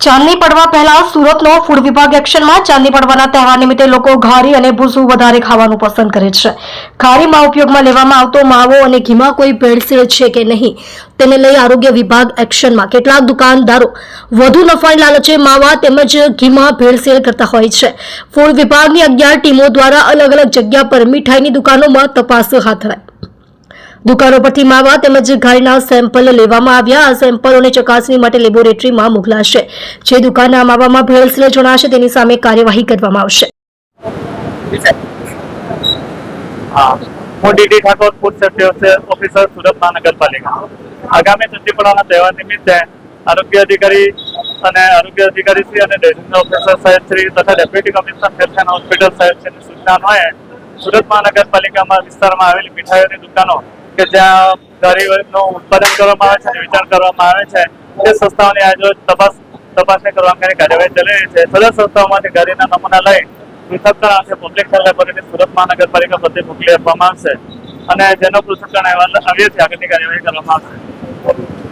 ચાંદની પડવા પહેલા સુરતનો ફૂડ વિભાગ એક્શનમાં ચાંદની પડવાના તહેવાર નિમિત્તે લોકો ઘારી અને ભૂસું વધારે ખાવાનું પસંદ કરે છે. ઘારીમાં ઉપયોગમાં લેવામાં આવતો માવો અને ઘીમાં કોઈ ભેળસેળ છે કે નહીં તેને લઈ આરોગ્ય વિભાગ એક્શનમાં. કેટલાક દુકાનદારો વધુ નફાની લાલચે માવા તેમજ ઘીમાં ભેળસેળ કરતા હોય છે. ફૂડ વિભાગની 11 ટીમો દ્વારા અલગ અલગ જગ્યા પર મીઠાઈની દુકાનોમાં તપાસ હાથ ધરાઈ. દુકાનો પરથી માવા તેમજ ઘારીના સેમ્પલ લેવામાં આવ્યા. આ સેમ્પલોને ચકાસણી માટે લેબોરેટરીમાં મોકલાશે. જે દુકાનના માવામાં ભેળસેળ જણાશે તેની સામે કાર્યવાહી કરવામાં આવશે. હું DD Thakor, food safety officer, Surat મહાનગરપાલિકા. આગામી ચંડી પડવાના તહેવાર નિમિત્તે આરોગ્ય અધિકારી શ્રી અને રેજનલ ઓફિસર સાહેબ શ્રી તથા deputy commissioner health and hospital સાહેબ શ્રીની સૂચના અન્વયે સુરત મહાનગરપાલિકામાં વિસ્તારમાં આવેલી મીઠાઈઓની દુકાનો કે જ્યાં ઘારીનું ઉત્પાદન કરવામાં આવે છે અને વેચાણ કરવામાં આવે છે તે સંસ્થાઓની આજરોજ તપાસણી કરવાની કાર્યવાહી ચાલી રહી છે. સદર સંસ્થાઓમાંથી ઘારીના નમૂના લઈ પૃથ્થકરણ અર્થે પબ્લિક હેલ્થ લેબોરેટરી સુરત મહાનગરપાલિકા પ્રત્યે મોકલી આપવામાં આવશે અને જેનો પૃથ્થકરણ અહેવાલ આવ્યો છે આગળની કાર્યવાહી કરવામાં આવશે.